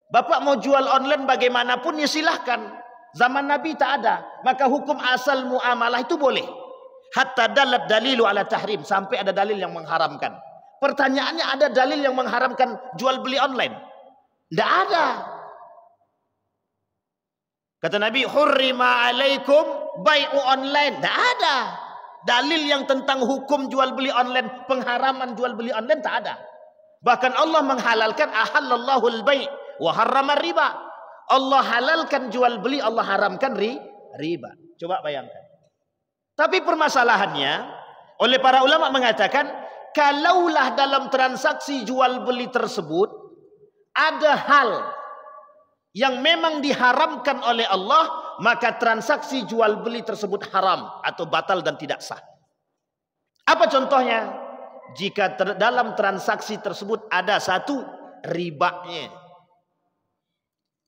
Bapak mau jual online bagaimanapun ya silahkan. Zaman Nabi tak ada. Maka hukum asal muamalah itu boleh. Hatta dalat dalilu ala tahrim. Sampai ada dalil yang mengharamkan. Pertanyaannya, ada dalil yang mengharamkan jual beli online? Tidak ada. Kata Nabi, hurrima alaikum bai'u online. Tidak ada. Dalil yang tentang hukum jual beli online, pengharaman jual beli online tak ada. Bahkan Allah menghalalkan, ahallallahu al-bai' wa harrama riba. Allah halalkan jual beli, Allah haramkan riba. Coba bayangkan. Tapi permasalahannya, oleh para ulama mengatakan, kalaulah dalam transaksi jual beli tersebut ada hal yang memang diharamkan oleh Allah, maka transaksi jual beli tersebut haram atau batal dan tidak sah. Apa contohnya? Jika dalam transaksi tersebut ada satu ribanya.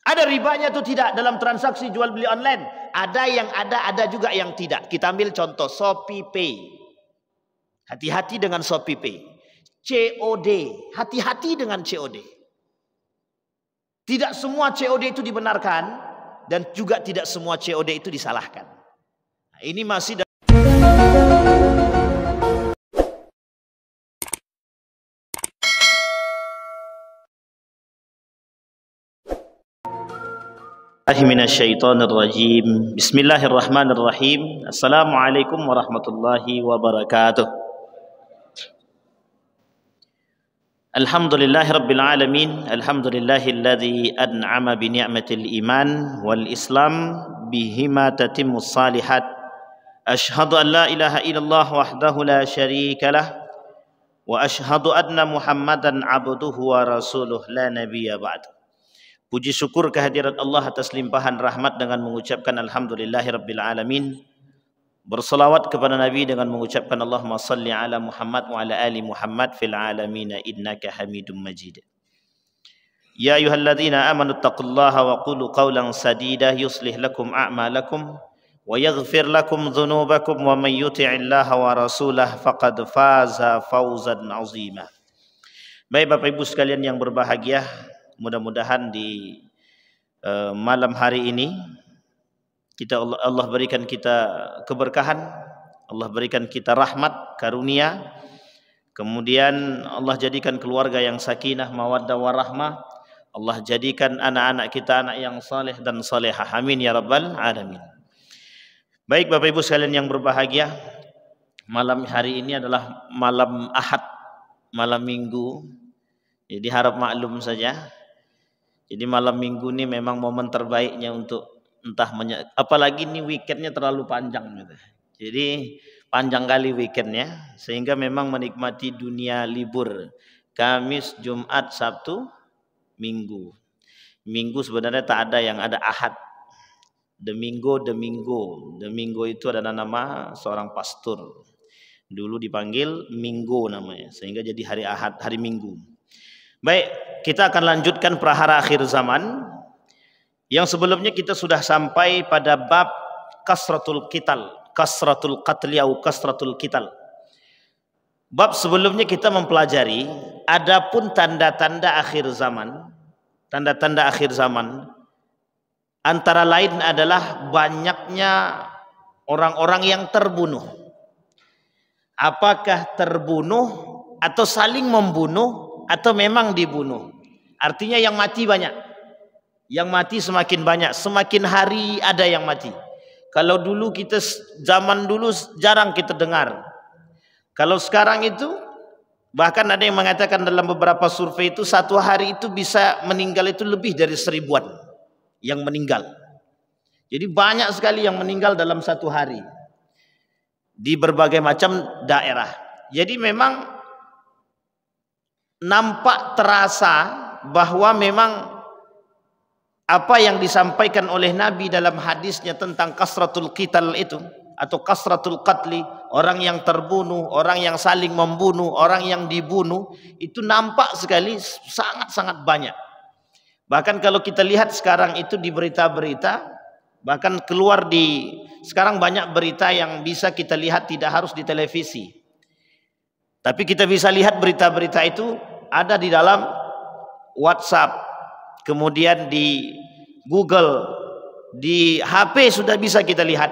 Ada ribanya atau tidak dalam transaksi jual beli online? Ada yang ada juga yang tidak. Kita ambil contoh Shopee Pay. Hati-hati dengan Shopee Pay. COD, hati-hati dengan COD. Tidak semua COD itu dibenarkan dan juga tidak semua COD itu disalahkan. Nah, ini masih Minasyaitonirrajim. Bismillahirrahmanirrahim. Assalamualaikum warahmatullahi wabarakatuh. Alhamdulillahirabbil alamin. Alhamdulillahilladzi an'ama bi ni'matil iman wal islam bihima tatimmus salihat. Asyhadu an la ilaha illallah wahdahu la syarikalah wa asyhadu anna Muhammadan abduhu wa rasuluh la nabiyya ba'd. Puji syukur kehadirat Allah atas limpahan rahmat dengan mengucapkan alhamdulillahirabbil alamin. Berselawat kepada Nabi dengan mengucapkan Allahumma salli ala Muhammad wa ala ali Muhammad fil alamin innaka Hamidum Majid. Ya ayyuhalladzina amanu taqullaha wa qulu qawlan sadida yuslih lakum a'malakum wa yaghfir lakum dhunubakum wa may yuti'illaha wa rasulahu faqad faza fawzan 'azima. Baik Bapak Ibu sekalian yang berbahagia, mudah-mudahan di malam hari ini Allah berikan kita keberkahan, Allah berikan kita rahmat, karunia. Kemudian Allah jadikan keluarga yang sakinah, mawaddah warahmah. Allah jadikan anak-anak kita anak yang saleh dan salehah. Amin ya rabbal alamin. Baik Bapak Ibu sekalian yang berbahagia, malam hari ini adalah malam Ahad, malam Minggu. Jadi harap maklum saja. Jadi malam Minggu ini memang momen terbaiknya untuk apalagi ini weekendnya terlalu panjang gitu. Jadi panjang kali weekendnya, sehingga memang menikmati dunia libur. Kamis, Jumat, Sabtu, Minggu. Minggu sebenarnya tak ada yang ada Ahad. Domingo itu adalah nama seorang pastor. Dulu dipanggil Minggu namanya, sehingga jadi hari Ahad, hari Minggu. Baik, kita akan lanjutkan prahara akhir zaman. Yang sebelumnya kita sudah sampai pada bab kasratul qatli atau kasratul qital. Bab sebelumnya kita mempelajari adapun tanda-tanda akhir zaman. Tanda-tanda akhir zaman antara lain adalah banyaknya orang-orang yang terbunuh. Apakah terbunuh atau saling membunuh atau memang dibunuh? Artinya yang mati banyak. Yang mati semakin banyak, semakin hari ada yang mati. Kalau dulu zaman dulu jarang kita dengar. Kalau sekarang itu bahkan ada yang mengatakan dalam beberapa survei itu satu hari itu bisa meninggal itu lebih dari 1000-an yang meninggal. Jadi banyak sekali yang meninggal dalam satu hari di berbagai macam daerah. Jadi memang nampak terasa bahwa memang apa yang disampaikan oleh Nabi dalam hadisnya tentang kasratul qital itu atau kasratul qatli, orang yang terbunuh, orang yang saling membunuh, orang yang dibunuh, itu nampak sekali sangat-sangat banyak. Bahkan kalau kita lihat sekarang itu di berita-berita, bahkan keluar sekarang banyak berita yang bisa kita lihat tidak harus di televisi. Tapi kita bisa lihat berita-berita itu ada di dalam WhatsApp. kemudian di Google, di HP sudah bisa kita lihat.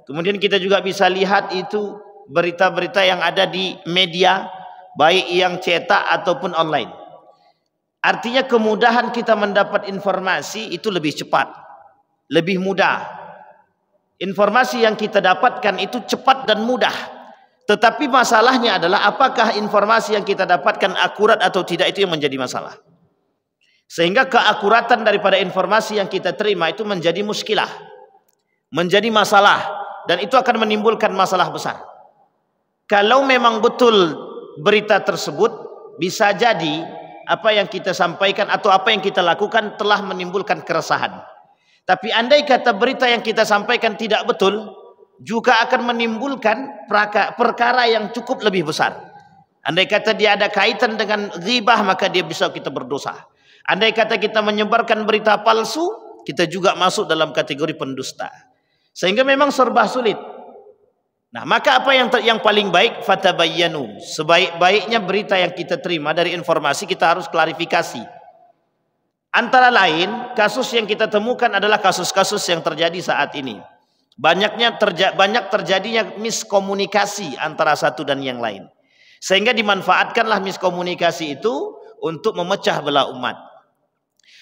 Kemudian kita juga bisa lihat itu berita-berita yang ada di media, baik yang cetak ataupun online. Artinya kemudahan kita mendapat informasi itu lebih cepat, lebih mudah. Informasi yang kita dapatkan itu cepat dan mudah. Tetapi masalahnya adalah apakah informasi yang kita dapatkan akurat atau tidak, itu yang menjadi masalah. Sehingga keakuratan daripada informasi yang kita terima itu menjadi muskilah, menjadi masalah, dan itu akan menimbulkan masalah besar. Kalau memang betul berita tersebut, bisa jadi apa yang kita sampaikan atau apa yang kita lakukan telah menimbulkan keresahan. Tapi andai kata berita yang kita sampaikan tidak betul, juga akan menimbulkan perkara yang cukup lebih besar. Andai kata dia ada kaitan dengan ghibah, maka dia bisa kita berdosa. Andai kata kita menyebarkan berita palsu, kita juga masuk dalam kategori pendusta. Sehingga memang serba sulit. Nah, maka apa yang paling baik? Fatabayyanu. Sebaik-baiknya berita yang kita terima dari informasi, kita harus klarifikasi. Antara lain, kasus yang kita temukan adalah kasus-kasus yang terjadi saat ini. Banyak terjadinya miskomunikasi antara satu dan yang lain. Sehingga dimanfaatkanlah miskomunikasi itu untuk memecah belah umat.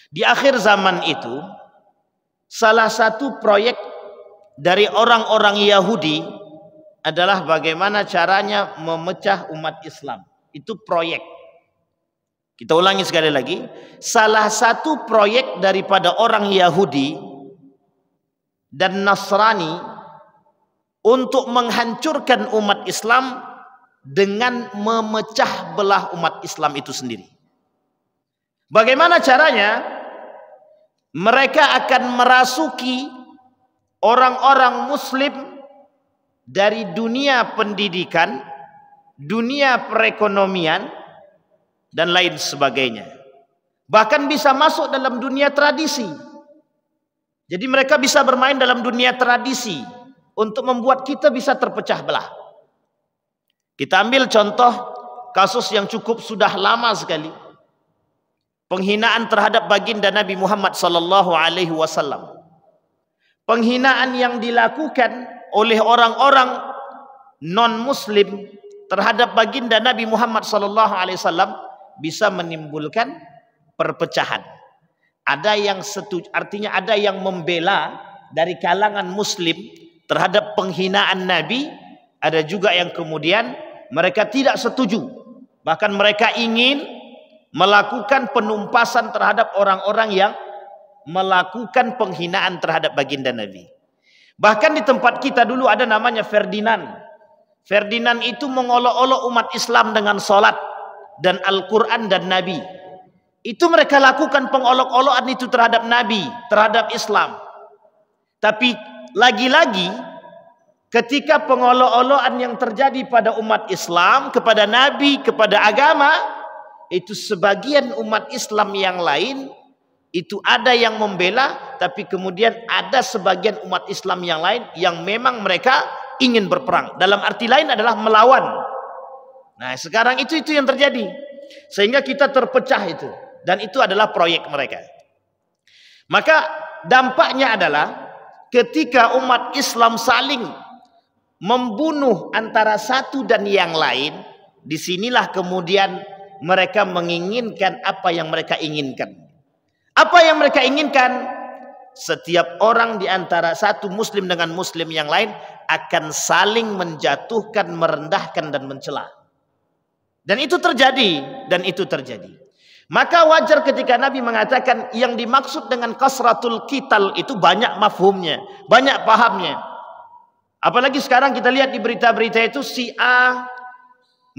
Di akhir zaman itu, salah satu proyek dari orang-orang Yahudi adalah bagaimana caranya memecah umat Islam. Itu proyek. Kita ulangi sekali lagi. Salah satu proyek daripada orang Yahudi dan Nasrani untuk menghancurkan umat Islam dengan memecah belah umat Islam itu sendiri. Bagaimana caranya? Mereka akan merasuki orang-orang muslim dari dunia pendidikan, dunia perekonomian, dan lain sebagainya. Bahkan bisa masuk dalam dunia tradisi. Jadi mereka bisa bermain dalam dunia tradisi untuk membuat kita bisa terpecah belah. Kita ambil contoh kasus yang cukup sudah lama sekali. Penghinaan terhadap baginda Nabi Muhammad sallallahu alaihi wasallam. Penghinaan yang dilakukan oleh orang-orang non-muslim terhadap baginda Nabi Muhammad sallallahu alaihi wasallam bisa menimbulkan perpecahan. Ada yang setuju, artinya ada yang membela dari kalangan muslim terhadap penghinaan Nabi, ada juga yang kemudian mereka tidak setuju. Bahkan mereka ingin melakukan penumpasan terhadap orang-orang yang melakukan penghinaan terhadap baginda Nabi. Bahkan di tempat kita dulu ada namanya Ferdinand. Ferdinand itu mengolok-olok umat Islam dengan salat dan Al-Quran dan Nabi. Itu mereka lakukan pengolok-olokan itu terhadap Nabi, terhadap Islam. Tapi lagi-lagi ketika pengolok-olokan yang terjadi pada umat Islam, kepada Nabi, kepada agama, itu sebagian umat Islam yang lain itu ada yang membela, tapi kemudian ada sebagian umat Islam yang lain yang memang mereka ingin berperang. Dalam arti lain adalah melawan. Nah, sekarang itu yang terjadi. Sehingga kita terpecah itu, dan itu adalah proyek mereka. Maka dampaknya adalah ketika umat Islam saling membunuh antara satu dan yang lain, disinilah kemudian mereka menginginkan apa yang mereka inginkan. Apa yang mereka inginkan? Setiap orang di antara satu muslim dengan muslim yang lain akan saling menjatuhkan, merendahkan dan mencela. Dan itu terjadi. Maka wajar ketika Nabi mengatakan yang dimaksud dengan kasratul qital itu banyak mafhumnya, banyak pahamnya. Apalagi sekarang kita lihat di berita-berita itu si A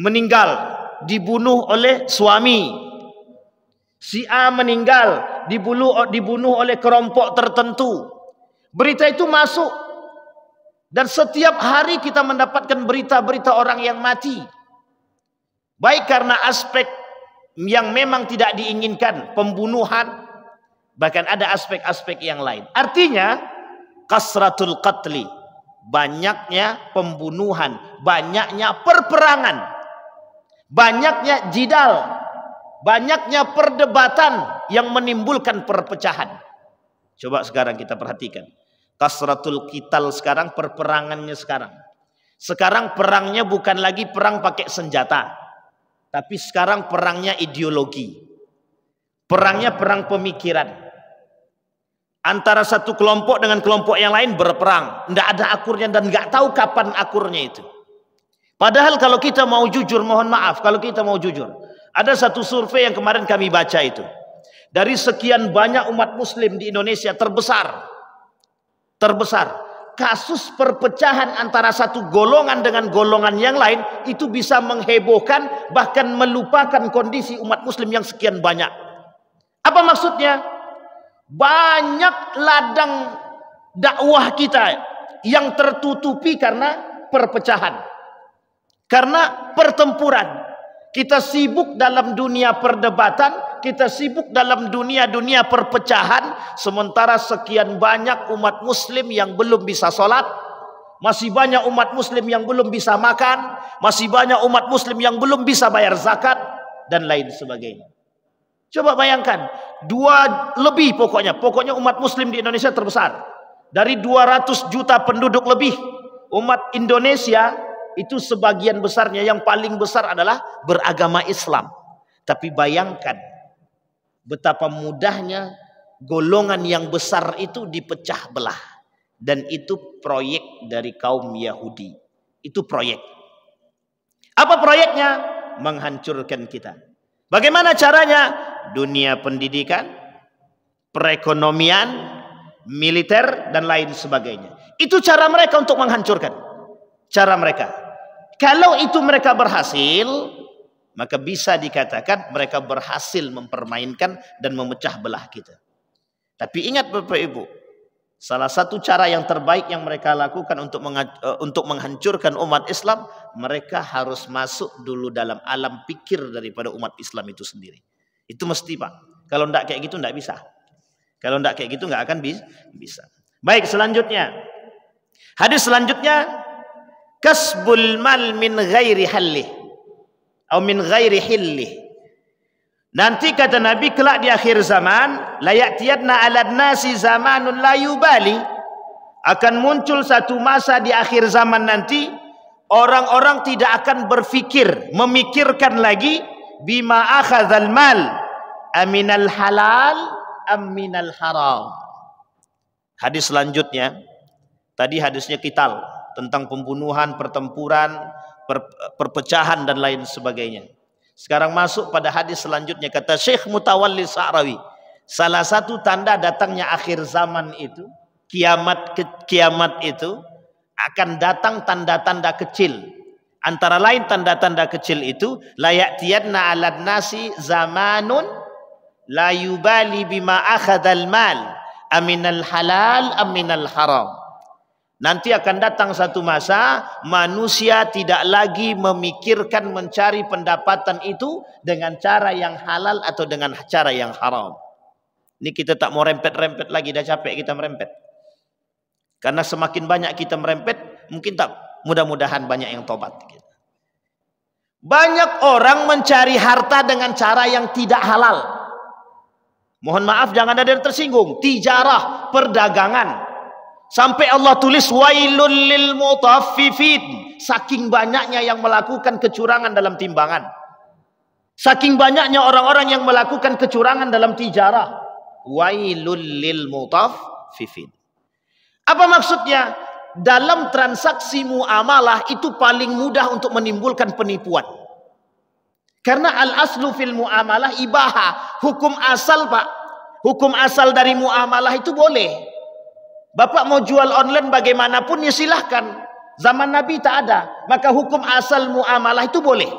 meninggal dibunuh oleh suami, si A meninggal dibunuh oleh kelompok tertentu. Berita itu masuk, dan setiap hari kita mendapatkan berita-berita orang yang mati, baik karena aspek yang memang tidak diinginkan, pembunuhan, bahkan ada aspek-aspek yang lain. Artinya kasratul qatli, banyaknya pembunuhan, banyaknya perperangan, banyaknya jidal, banyaknya perdebatan yang menimbulkan perpecahan. Coba sekarang kita perhatikan. Kasratul qital sekarang, perperangannya sekarang. Sekarang perangnya bukan lagi perang pakai senjata, tapi sekarang perangnya ideologi. Perangnya perang pemikiran. Antara satu kelompok dengan kelompok yang lain berperang. Tidak ada akurnya dan nggak tahu kapan akurnya itu. Padahal kalau kita mau jujur, mohon maaf, kalau kita mau jujur, ada satu survei yang kemarin kami baca itu. Dari sekian banyak umat muslim di Indonesia terbesar kasus perpecahan antara satu golongan dengan golongan yang lain itu bisa menghebohkan, bahkan melupakan kondisi umat muslim yang sekian banyak. Apa maksudnya? Banyak ladang dakwah kita yang tertutupi karena perpecahan, karena pertempuran. Kita sibuk dalam dunia perdebatan, kita sibuk dalam dunia perpecahan, sementara sekian banyak umat muslim yang belum bisa sholat, masih banyak umat muslim yang belum bisa makan, masih banyak umat muslim yang belum bisa bayar zakat, dan lain sebagainya. Coba bayangkan, pokoknya umat muslim di Indonesia terbesar. Dari 200 juta penduduk lebih, umat Indonesia itu sebagian besarnya, yang paling besar adalah beragama Islam. Tapi bayangkan betapa mudahnya golongan yang besar itu dipecah belah. Dan itu proyek dari kaum Yahudi. Itu proyek. Apa proyeknya? Menghancurkan kita. Bagaimana caranya? Dunia pendidikan, perekonomian, militer, dan lain sebagainya. Itu cara mereka untuk menghancurkan. Cara mereka. Kalau itu mereka berhasil, maka bisa dikatakan mereka berhasil mempermainkan dan memecah belah kita. Tapi ingat Bapak Ibu, salah satu cara yang terbaik yang mereka lakukan untuk menghancurkan umat Islam, mereka harus masuk dulu dalam alam pikir daripada umat Islam itu sendiri. Itu mesti, Pak. Kalau tidak kayak gitu tidak bisa. Kalau tidak kayak gitu nggak akan bisa. Baik, selanjutnya. Hadis selanjutnya, kasbul mal min ghairi hallih atau min ghairi hillih. Nanti kata Nabi, kelak di akhir zaman, la ya'tiyadna 'alan nasi zamanun la yubali. Akan muncul satu masa di akhir zaman nanti, orang-orang tidak akan memikirkan lagi bima akhadzal mal aminal halal aminal haram. Hadis selanjutnya, tadi hadisnya qital, tentang pembunuhan, pertempuran, perpecahan dan lain sebagainya. Sekarang masuk pada hadis selanjutnya, kata Syekh Mutawalli Sa'rawi, salah satu tanda datangnya akhir zaman itu, kiamat itu akan datang tanda-tanda kecil. Antara lain tanda-tanda kecil itu, la ya'tiyanna 'alan nasi zamanun la yubali bima akhadzal mal aminal halal aminal haram. Nanti akan datang satu masa manusia tidak lagi memikirkan mencari pendapatan itu dengan cara yang halal atau dengan cara yang haram. Ini kita tak mau rempet-rempet lagi, dah capek kita merempet. Karena semakin banyak kita merempet, mungkin tak, mudah-mudahan banyak yang tobat. Banyak orang mencari harta dengan cara yang tidak halal. Mohon maaf, jangan ada yang tersinggung. Tijarah, perdagangan. Sampai Allah tulis wailul lil mutaffifin. Saking banyaknya yang melakukan kecurangan dalam timbangan. Saking banyaknya orang-orang yang melakukan kecurangan dalam tijarah. Wailul lil mutaffifin. Apa maksudnya? Dalam transaksi muamalah itu paling mudah untuk menimbulkan penipuan. Karena al-aslu fil muamalah ibaha. Hukum asal, Pak. Hukum asal dari muamalah itu boleh. Bapak mau jual online bagaimanapun ya silahkan. Zaman Nabi tak ada. Maka hukum asal muamalah itu boleh.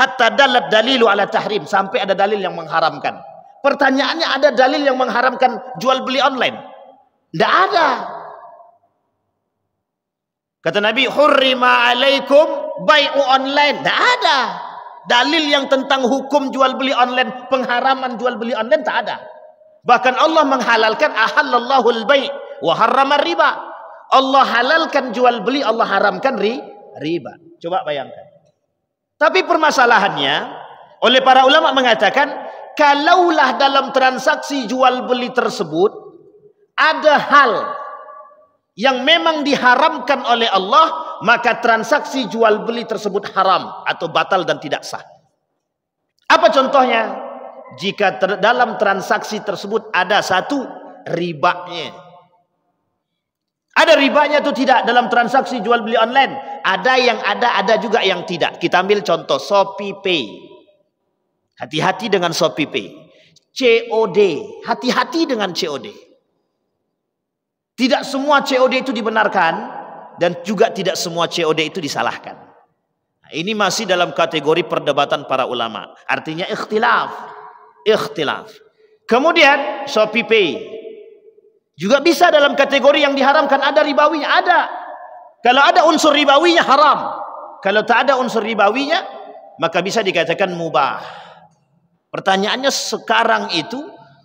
Hatta dalat dalilu ala tahrim. Sampai ada dalil yang mengharamkan. Pertanyaannya, ada dalil yang mengharamkan jual beli online? Tidak ada. Kata Nabi, hurrima alaikum bai'u online. Tidak ada. Dalil yang tentang hukum jual beli online, pengharaman jual beli online tak ada. Bahkan Allah menghalalkan, ahallallahu al-bai' wa harrama riba. Allah halalkan jual beli, Allah haramkan riba. Coba bayangkan. Tapi permasalahannya, Oleh para ulama mengatakan, kalaulah dalam transaksi jual beli tersebut ada hal yang memang diharamkan oleh Allah, maka transaksi jual beli tersebut haram atau batal dan tidak sah. Apa contohnya? Jika dalam transaksi tersebut ada satu ribanya. Ada ribanya atau tidak dalam transaksi jual beli online? Ada yang ada juga yang tidak. Kita ambil contoh Shopee Pay. Hati-hati dengan Shopee Pay. COD, hati-hati dengan COD. Tidak semua COD itu dibenarkan dan juga tidak semua COD itu disalahkan. Nah, ini masih dalam kategori perdebatan para ulama. Artinya ikhtilaf. Kemudian Shopee Pay juga bisa dalam kategori yang diharamkan, ada ribawinya, ada. Kalau ada unsur ribawinya haram. Kalau tak ada unsur ribawinya maka bisa dikatakan mubah. Pertanyaannya sekarang itu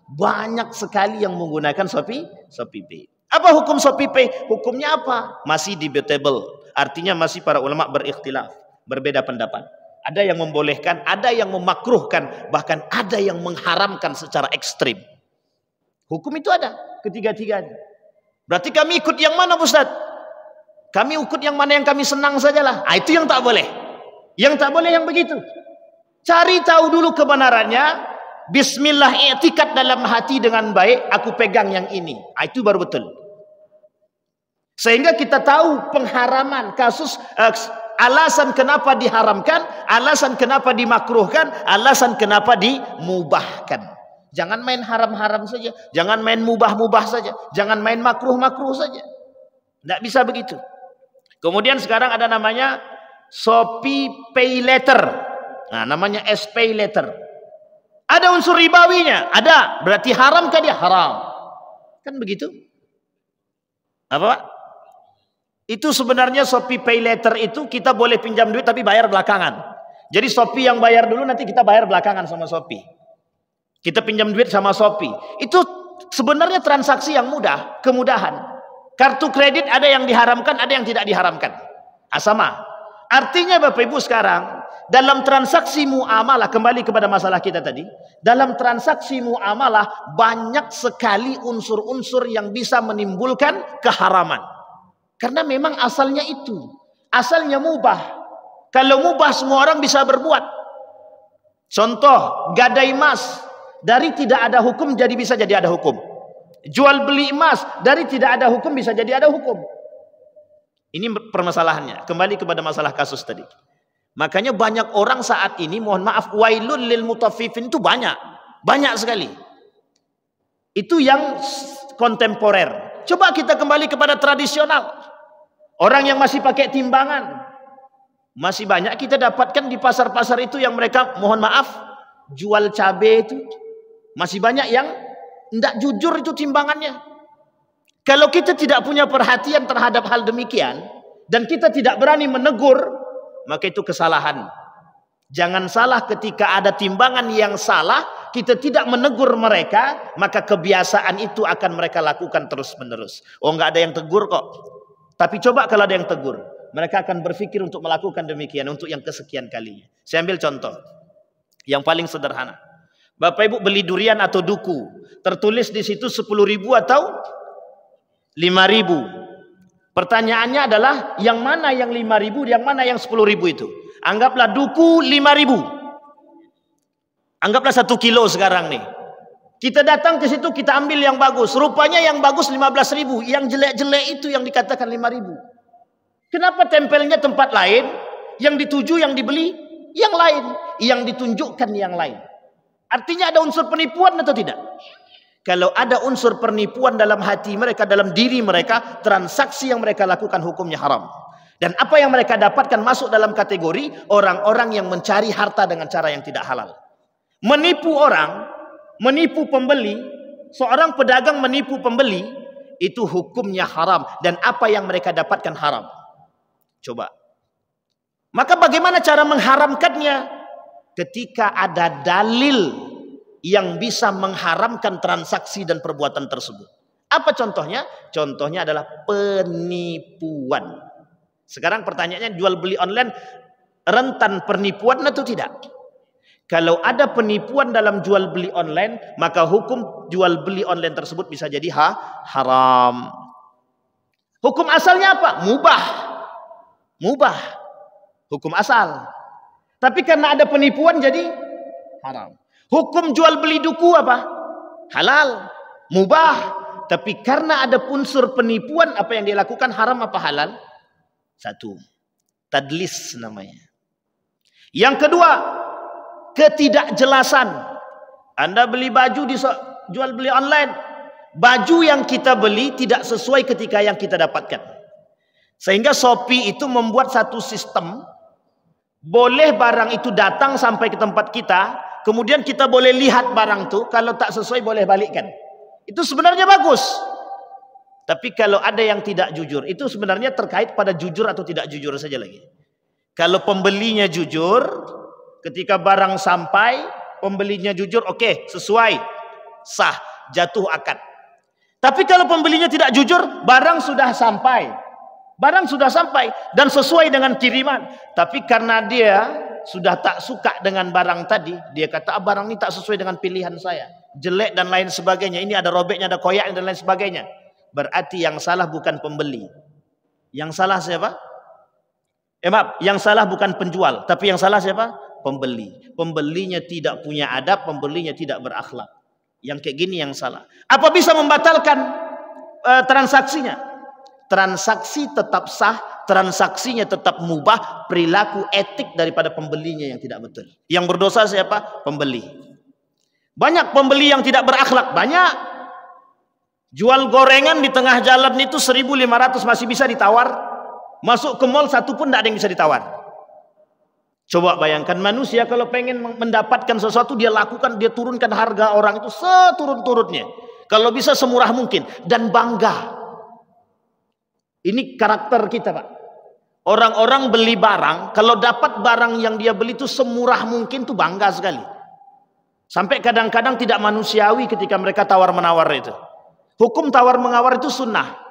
banyak sekali yang menggunakan Shopee Pay. Apa hukum Shopee Pay? Hukumnya apa? Masih debatable. Artinya masih para ulama berikhtilaf, berbeda pendapat. Ada yang membolehkan, ada yang memakruhkan, bahkan ada yang mengharamkan secara ekstrim. Hukum itu ada ketiga-tiganya. Berarti kami ikut yang mana, Ustaz? Kami ikut yang mana yang kami senang sajalah. Itu yang tak boleh. Yang tak boleh yang begitu. Cari tahu dulu kebenarannya. Bismillah, i'tikad dalam hati dengan baik, aku pegang yang ini. Itu baru betul. Sehingga kita tahu pengharaman kasus, alasan kenapa diharamkan, alasan kenapa dimakruhkan, alasan kenapa dimubahkan. Jangan main haram-haram saja, jangan main mubah-mubah saja, jangan main makruh-makruh saja. Tidak bisa begitu. Kemudian sekarang ada namanya Shopee Pay Letter. Nah, namanya SPay Letter. Ada unsur ribawinya, ada. Berarti haramkah dia? Haram. Kan begitu? Apa Pak? Itu sebenarnya Shopee Pay Letter itu kita boleh pinjam duit tapi bayar belakangan. Jadi Shopee yang bayar dulu, nanti kita bayar belakangan sama Shopee. Kita pinjam duit sama Shopee. Itu sebenarnya transaksi yang mudah, kemudahan. Kartu kredit ada yang diharamkan, ada yang tidak diharamkan. Sama. Artinya Bapak Ibu sekarang dalam transaksi muamalah, kembali kepada masalah kita tadi, dalam transaksi muamalah banyak sekali unsur-unsur yang bisa menimbulkan keharaman. Karena memang asalnya itu, asalnya mubah. Kalau mubah semua orang bisa berbuat. Contoh, gadai emas, dari tidak ada hukum jadi bisa jadi ada hukum. Jual beli emas, dari tidak ada hukum bisa jadi ada hukum. Ini permasalahannya. Kembali kepada masalah kasus tadi. Makanya banyak orang saat ini, mohon maaf, wailul lil mutaffifin itu banyak sekali. Itu yang kontemporer. Coba kita kembali kepada tradisional. Orang yang masih pakai timbangan, masih banyak kita dapatkan di pasar-pasar itu yang mereka, mohon maaf, jual cabai itu. Masih banyak yang tidak jujur itu timbangannya. Kalau kita tidak punya perhatian terhadap hal demikian, dan kita tidak berani menegur, maka itu kesalahan. Jangan salah, ketika ada timbangan yang salah, kita tidak menegur mereka, maka kebiasaan itu akan mereka lakukan terus-menerus. Oh, nggak ada yang tegur kok. Tapi coba kalau ada yang tegur, mereka akan berpikir untuk melakukan demikian untuk yang kesekian kalinya. Saya ambil contoh yang paling sederhana. Bapak Ibu beli durian atau duku, tertulis di situ 10.000 atau 5.000. Pertanyaannya adalah yang mana yang 5.000, yang mana yang 10.000 itu? Anggaplah duku 5.000. Anggaplah 1 kilo sekarang nih. Kita datang ke situ, kita ambil yang bagus. Rupanya yang bagus 15.000, yang jelek-jelek itu yang dikatakan 5.000. Kenapa tempelnya tempat lain? Yang dituju, yang dibeli yang lain, yang ditunjukkan yang lain. Artinya ada unsur penipuan atau tidak? Kalau ada unsur penipuan dalam hati mereka, dalam diri mereka, transaksi yang mereka lakukan hukumnya haram. Dan apa yang mereka dapatkan masuk dalam kategori orang-orang yang mencari harta dengan cara yang tidak halal. Menipu orang, menipu pembeli, seorang pedagang menipu pembeli, itu hukumnya haram. Dan apa yang mereka dapatkan haram. Coba. Maka bagaimana cara mengharamkannya? Ketika ada dalil yang bisa mengharamkan transaksi dan perbuatan tersebut. Apa contohnya? Contohnya adalah penipuan. Sekarang pertanyaannya, jual beli online rentan penipuan atau tidak? Kalau ada penipuan dalam jual beli online, maka hukum jual beli online tersebut bisa jadi haram. Hukum asalnya apa? Mubah. Mubah. Hukum asal. Tapi karena ada penipuan jadi haram. Hukum jual beli duku apa? Halal. Mubah. Tapi karena ada unsur penipuan, apa yang dia lakukan haram apa halal? Satu. Tadlis namanya. Yang kedua, ketidakjelasan. Anda beli baju di jual beli online, baju yang kita beli tidak sesuai ketika yang kita dapatkan. Sehingga Shopee itu membuat satu sistem, boleh barang itu datang sampai ke tempat kita, kemudian kita boleh lihat barang itu, kalau tak sesuai boleh balikkan. Itu sebenarnya bagus. Tapi kalau ada yang tidak jujur, itu sebenarnya terkait pada jujur atau tidak jujur saja lagi. Kalau pembelinya jujur, ketika barang sampai, pembelinya jujur, oke, sesuai, sah, jatuh akad. Tapi kalau pembelinya tidak jujur, barang sudah sampai dan sesuai dengan kiriman. Tapi karena dia sudah tak suka dengan barang tadi, dia kata barang ini tak sesuai dengan pilihan saya, jelek dan lain sebagainya, ini ada robeknya, ada koyaknya dan lain sebagainya. Berarti yang salah bukan pembeli. Yang salah siapa? Maaf, yang salah bukan penjual, tapi yang salah siapa? Pembeli. Pembelinya tidak punya adab, pembelinya tidak berakhlak. Yang kayak gini yang salah. Apa bisa membatalkan transaksinya? Transaksi tetap sah, transaksinya tetap mubah, perilaku etik daripada pembelinya yang tidak betul. Yang berdosa siapa? Pembeli. Banyak pembeli yang tidak berakhlak, banyak. Jual gorengan di tengah jalan itu 1.500 masih bisa ditawar. Masuk ke mall satu pun tidak ada yang bisa ditawar. Coba bayangkan manusia kalau pengen mendapatkan sesuatu, dia lakukan, dia turunkan harga orang itu seturun-turunnya. Kalau bisa semurah mungkin dan bangga. Ini karakter kita, Pak. Orang-orang beli barang, kalau dapat barang yang dia beli itu semurah mungkin tuh bangga sekali. Sampai kadang-kadang tidak manusiawi ketika mereka tawar-menawar itu. Hukum tawar-menawar itu sunnah.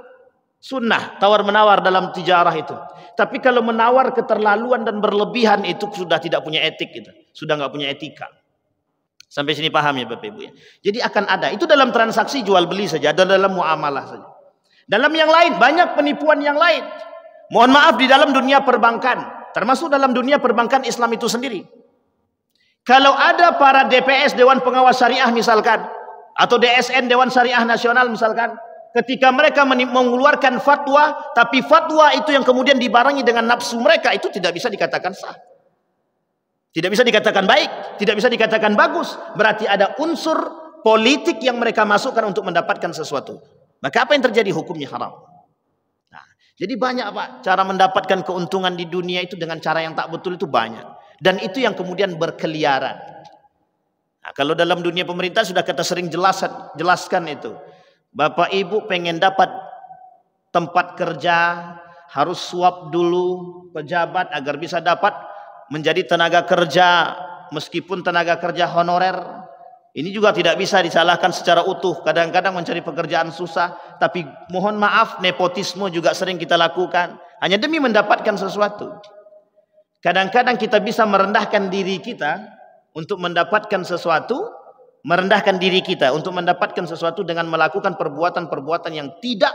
Sunnah tawar-menawar dalam tijarah itu. Tapi kalau menawar keterlaluan dan berlebihan itu sudah tidak punya etik gitu. Sudah nggak punya etika. Sampai sini paham ya Bapak Ibu ya. Jadi akan ada. Itu dalam transaksi jual beli saja, dalam muamalah saja. Dalam yang lain banyak penipuan yang lain. Mohon maaf di dalam dunia perbankan, termasuk dalam dunia perbankan Islam itu sendiri. Kalau ada para DPS Dewan Pengawas Syariah misalkan, atau DSN Dewan Syariah Nasional misalkan, ketika mereka mengeluarkan fatwa, tapi fatwa itu yang kemudian dibarengi dengan nafsu mereka, itu tidak bisa dikatakan sah. Tidak bisa dikatakan baik, tidak bisa dikatakan bagus. Berarti ada unsur politik yang mereka masukkan untuk mendapatkan sesuatu. Maka apa yang terjadi? Hukumnya haram. Nah, jadi banyak Pak, cara mendapatkan keuntungan di dunia itu dengan cara yang tak betul itu banyak. Dan itu yang kemudian berkeliaran. Nah, kalau dalam dunia pemerintah sudah kita sering jelaskan itu. Bapak Ibu pengen dapat tempat kerja, harus suap dulu pejabat agar bisa dapat menjadi tenaga kerja, meskipun tenaga kerja honorer. Ini juga tidak bisa disalahkan secara utuh. Kadang-kadang mencari pekerjaan susah, tapi mohon maaf, nepotisme juga sering kita lakukan hanya demi mendapatkan sesuatu. Kadang-kadang kita bisa merendahkan diri kita untuk mendapatkan sesuatu, merendahkan diri kita untuk mendapatkan sesuatu dengan melakukan perbuatan-perbuatan yang tidak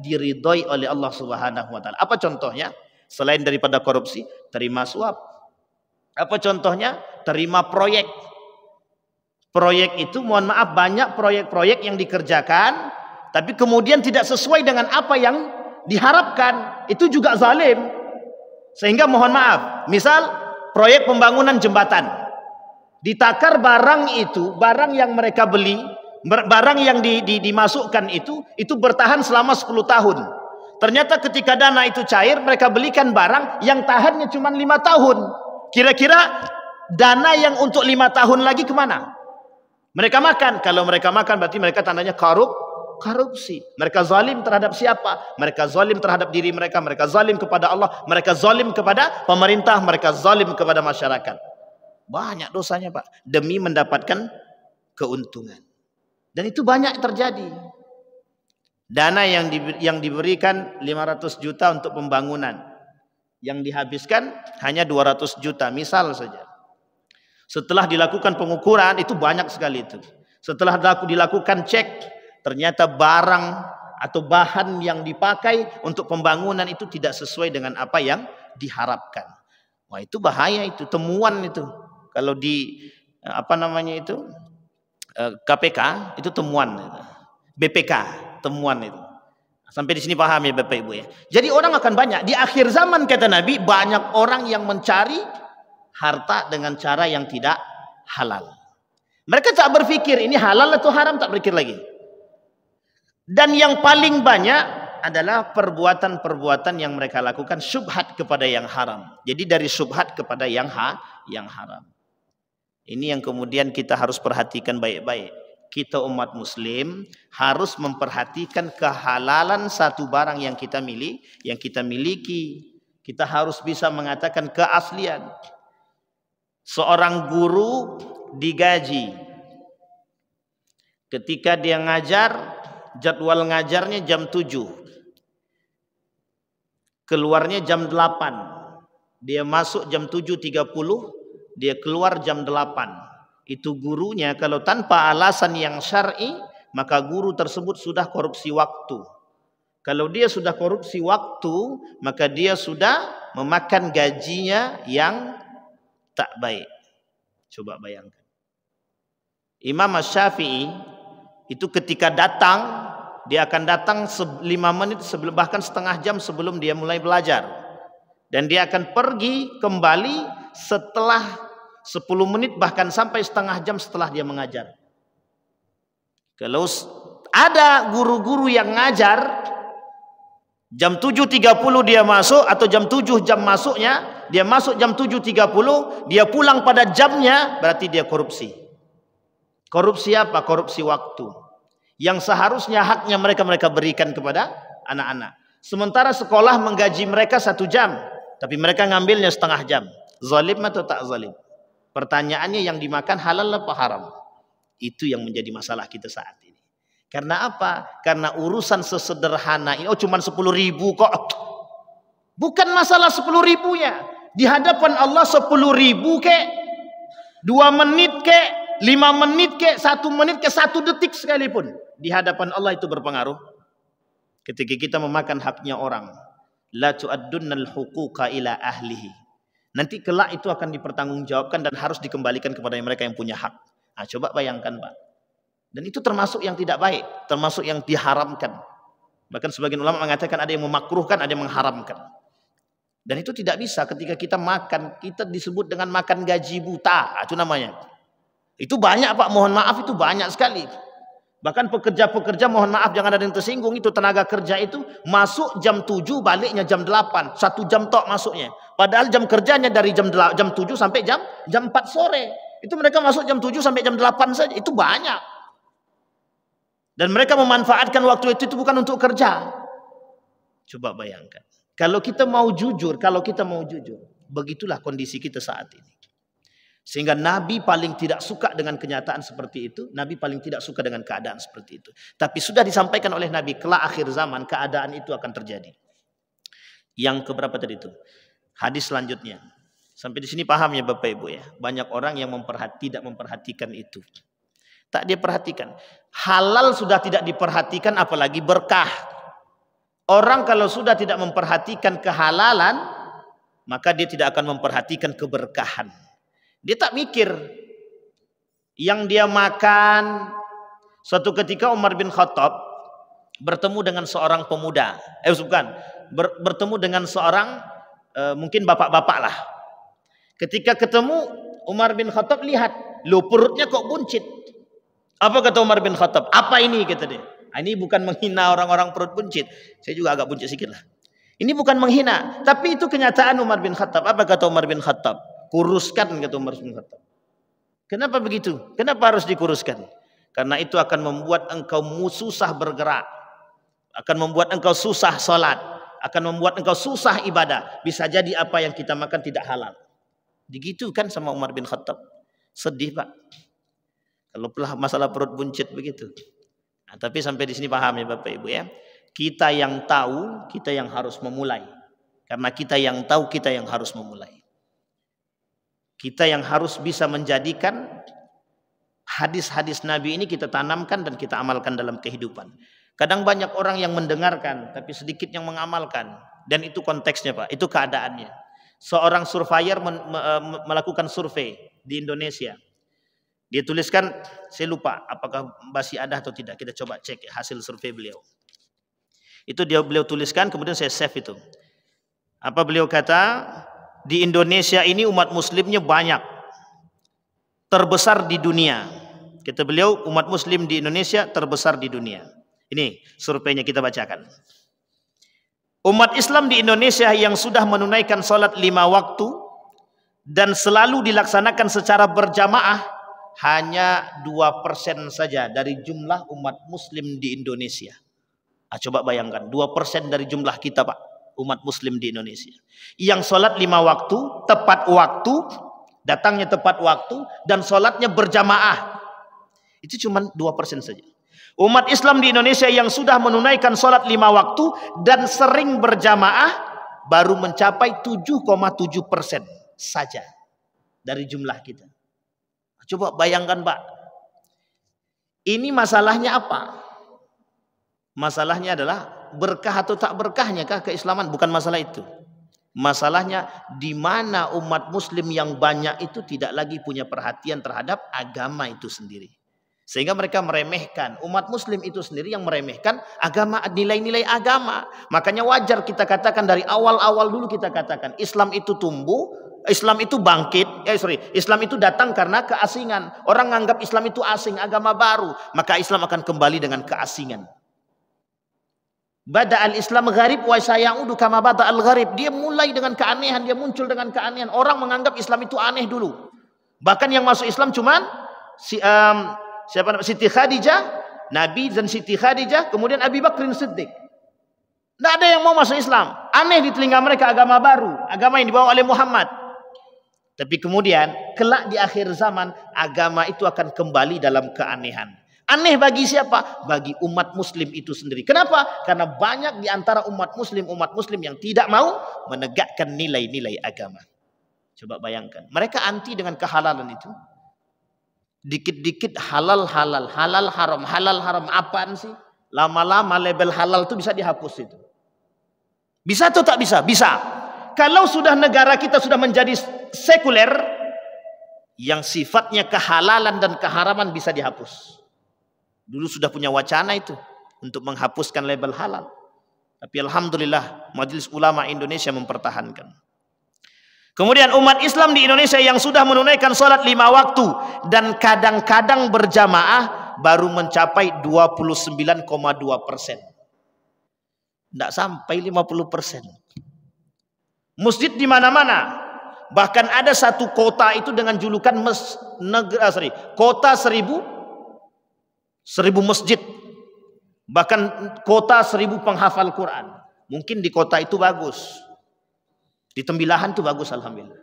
diridhoi oleh Allah Subhanahu wa taala. Apa contohnya? Selain daripada korupsi, terima suap. Apa contohnya? Terima proyek. Proyek itu mohon maaf banyak proyek-proyek yang dikerjakan tapi kemudian tidak sesuai dengan apa yang diharapkan. Itu juga zalim. Sehingga mohon maaf, misal proyek pembangunan jembatan. Ditakar barang itu, barang yang mereka beli, barang yang dimasukkan itu bertahan selama 10 tahun. Ternyata ketika dana itu cair, mereka belikan barang yang tahannya cuma 5 tahun. Kira-kira dana yang untuk 5 tahun lagi kemana? Mereka makan. Kalau mereka makan berarti mereka tandanya korupsi. Mereka zalim terhadap siapa? Mereka zalim terhadap diri mereka. Mereka zalim kepada Allah. Mereka zalim kepada pemerintah. Mereka zalim kepada masyarakat. Banyak dosanya Pak. Demi mendapatkan keuntungan. Dan itu banyak terjadi. Dana yang diberikan 500 juta untuk pembangunan. Yang dihabiskan hanya 200 juta. Misal saja. Setelah dilakukan pengukuran itu banyak sekali itu. Setelah dilakukan cek, ternyata barang atau bahan yang dipakai untuk pembangunan itu tidak sesuai dengan apa yang diharapkan. Wah, itu bahaya, itu temuan itu. Kalau di apa namanya itu KPK itu temuan, BPK temuan itu. Sampai di sini paham ya Bapak Ibu ya. Jadi orang akan banyak di akhir zaman, kata Nabi, banyak orang yang mencari harta dengan cara yang tidak halal. Mereka tak berpikir ini halal atau haram, tak berpikir lagi. Dan yang paling banyak adalah perbuatan-perbuatan yang mereka lakukan syubhat kepada yang haram. Jadi dari syubhat kepada yang haram. Ini yang kemudian kita harus perhatikan baik-baik. Kita umat muslim harus memperhatikan kehalalan satu barang yang kita miliki. Kita harus bisa mengatakan keaslian. Seorang guru digaji. Ketika dia ngajar, jadwal ngajarnya jam 7. Keluarnya jam 8. Dia masuk jam 7.30, dia keluar jam 8. Itu gurunya kalau tanpa alasan yang syar'i, maka guru tersebut sudah korupsi waktu. Kalau dia sudah korupsi waktu, maka dia sudah memakan gajinya yang tak baik. Coba bayangkan. Imam Syafi'i itu ketika datang, dia akan datang 5 menit sebelum, bahkan setengah jam sebelum dia mulai belajar. Dan dia akan pergi kembali setelah 10 menit bahkan sampai setengah jam setelah dia mengajar. Kalau ada guru-guru yang ngajar jam 7.30 dia masuk, atau jam 7 jam masuknya, dia masuk jam 7.30, dia pulang pada jamnya, berarti dia korupsi. Korupsi apa? Korupsi waktu. Yang seharusnya haknya mereka berikan kepada anak-anak. Sementara sekolah menggaji mereka 1 jam, tapi mereka ngambilnya setengah jam. Zalim atau tak zalim? Pertanyaannya, yang dimakan halal apa haram? Itu yang menjadi masalah kita saat ini. Karena apa? Karena urusan sesederhana ini, cuman 10.000 kok. Bukan masalah 10.000-nya. Di hadapan Allah 10.000 kek, 2 menit kek, 5 menit kek, 1 menit kek, 1 detik sekalipun, di hadapan Allah itu berpengaruh. Ketika kita memakan haknya orang, la tu'addunnal huquqa ila ahlihi. Nanti kelak itu akan dipertanggungjawabkan dan harus dikembalikan kepada mereka yang punya hak. Nah, coba bayangkan Pak. Dan itu termasuk yang tidak baik, termasuk yang diharamkan. Bahkan sebagian ulama mengatakan ada yang memakruhkan, ada yang mengharamkan. Dan itu tidak bisa ketika kita makan, kita disebut dengan makan gaji buta, itu namanya. Itu banyak Pak, mohon maaf, itu banyak sekali. Bahkan pekerja-pekerja, mohon maaf jangan ada yang tersinggung, itu tenaga kerja itu masuk jam 7, baliknya jam 8, 1 jam tok masuknya. Padahal jam kerjanya dari jam 7 sampai jam 4 sore. Itu mereka masuk jam 7 sampai jam 8 saja, itu banyak. Dan mereka memanfaatkan waktu itu bukan untuk kerja. Coba bayangkan. Kalau kita mau jujur, begitulah kondisi kita saat ini. Sehingga Nabi paling tidak suka dengan kenyataan seperti itu. Nabi paling tidak suka dengan keadaan seperti itu. Tapi sudah disampaikan oleh Nabi, kelak akhir zaman keadaan itu akan terjadi. Yang keberapa tadi itu? Hadis selanjutnya. Sampai di sini paham ya Bapak Ibu ya. Banyak orang yang tidak memperhatikan itu. Tak dia perhatikan. Halal sudah tidak diperhatikan, apalagi berkah. Orang kalau sudah tidak memperhatikan kehalalan, maka dia tidak akan memperhatikan keberkahan. Dia tak mikir yang dia makan. Suatu ketika Umar bin Khattab bertemu dengan seorang pemuda. Bertemu dengan seorang mungkin bapak-bapak lah. Ketika ketemu, Umar bin Khattab lihat, loh perutnya kok buncit. Apa kata Umar bin Khattab? Apa ini, kata dia. Ini bukan menghina orang-orang perut buncit. Saya juga agak buncit sedikit lah. Ini bukan menghina, tapi itu kenyataan Umar bin Khattab. Apa kata Umar bin Khattab? Kuruskan, kata Umar bin Khattab. Kenapa begitu? Kenapa harus dikuruskan? Karena itu akan membuat engkau susah bergerak, akan membuat engkau susah sholat, akan membuat engkau susah ibadah. Bisa jadi apa yang kita makan tidak halal. Begitu kan sama Umar bin Khattab. Sedih Pak. Kalau masalah perut buncit begitu. Nah, tapi sampai di sini paham ya Bapak Ibu ya. Kita yang tahu, kita yang harus memulai. Karena kita yang tahu, kita yang harus memulai. Kita yang harus bisa menjadikan hadis-hadis Nabi ini kita tanamkan dan kita amalkan dalam kehidupan. Kadang banyak orang yang mendengarkan tapi sedikit yang mengamalkan, dan itu konteksnya Pak, itu keadaannya. Seorang surveyor melakukan survei di Indonesia. Dia tuliskan, saya lupa apakah masih ada atau tidak, kita coba cek hasil survei beliau. Itu beliau tuliskan, kemudian saya save itu. Apa beliau kata? Di Indonesia ini umat muslimnya banyak, terbesar di dunia. Kata beliau, umat muslim di Indonesia terbesar di dunia. Ini surveinya, kita bacakan. Umat Islam di Indonesia yang sudah menunaikan sholat 5 waktu dan selalu dilaksanakan secara berjamaah hanya 2% saja dari jumlah umat muslim di Indonesia. Coba bayangkan, 2% dari jumlah kita Pak, umat muslim di Indonesia, yang sholat 5 waktu, tepat waktu, datangnya tepat waktu, dan sholatnya berjamaah. Itu cuma 2% saja. Umat Islam di Indonesia yang sudah menunaikan sholat 5 waktu dan sering berjamaah baru mencapai 7,7% saja dari jumlah kita. Coba bayangkan Pak, ini masalahnya apa? Masalahnya adalah berkah atau tak berkahnya kah keislaman? Bukan masalah itu. Masalahnya di mana umat muslim yang banyak itu tidak lagi punya perhatian terhadap agama itu sendiri. Sehingga mereka meremehkan, umat muslim itu sendiri yang meremehkan agama, nilai-nilai agama. Makanya wajar kita katakan dari awal-awal dulu, kita katakan Islam itu tumbuh, Islam itu bangkit, Islam itu datang karena keasingan. Orang menganggap Islam itu asing, agama baru, maka Islam akan kembali dengan keasingan. Bada al-Islam gharib wa sayaudu kama bada al-gharib. Dia mulai dengan keanehan, dia muncul dengan keanehan. Orang menganggap Islam itu aneh dulu. Bahkan yang masuk Islam cuman Siti Khadijah, Nabi dan Siti Khadijah, kemudian Abi Bakrin Siddiq. Tidak ada yang mau masuk Islam. Aneh di telinga mereka agama baru, agama yang dibawa oleh Muhammad. Tapi kemudian kelak di akhir zaman agama itu akan kembali dalam keanehan. Aneh bagi siapa? Bagi umat muslim itu sendiri. Kenapa? Karena banyak di antara umat muslim yang tidak mau menegakkan nilai-nilai agama. Coba bayangkan, mereka anti dengan kehalalan itu. Dikit-dikit halal haram apaan sih? Lama-lama label halal itu bisa dihapus itu. Bisa atau tak bisa? Bisa. Kalau sudah negara kita sudah menjadi sekuler, yang sifatnya kehalalan dan keharaman bisa dihapus. Dulu sudah punya wacana itu untuk menghapuskan label halal. Tapi alhamdulillah Majelis Ulama Indonesia mempertahankan. Kemudian umat Islam di Indonesia yang sudah menunaikan sholat 5 waktu dan kadang-kadang berjamaah baru mencapai 29,2%. Tidak sampai 50%. Masjid di mana-mana. Bahkan ada satu kota itu dengan julukan kota 1000 masjid. Bahkan kota 1000 penghafal Quran. Mungkin di kota itu bagus. Di Tembilahan itu bagus alhamdulillah.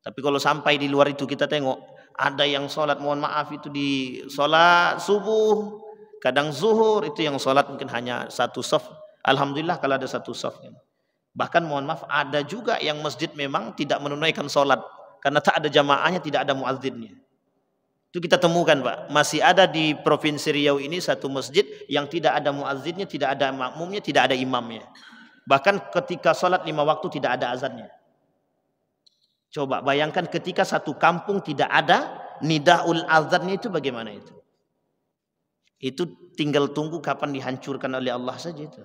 Tapi kalau sampai di luar itu kita tengok, ada yang sholat, mohon maaf itu di sholat subuh, kadang zuhur, itu yang sholat mungkin hanya satu shaf. Alhamdulillah kalau ada satu shaf. Bahkan mohon maaf ada juga yang masjid memang tidak menunaikan sholat karena tak ada jamaahnya, tidak ada muazzinnya. Itu kita temukan Pak, masih ada di Provinsi Riau ini satu masjid yang tidak ada muazzinnya, tidak ada makmumnya, tidak ada imamnya. Bahkan ketika sholat 5 waktu tidak ada azannya. Coba bayangkan ketika satu kampung tidak ada nidaul azannya, itu bagaimana itu? Itu tinggal tunggu kapan dihancurkan oleh Allah saja itu.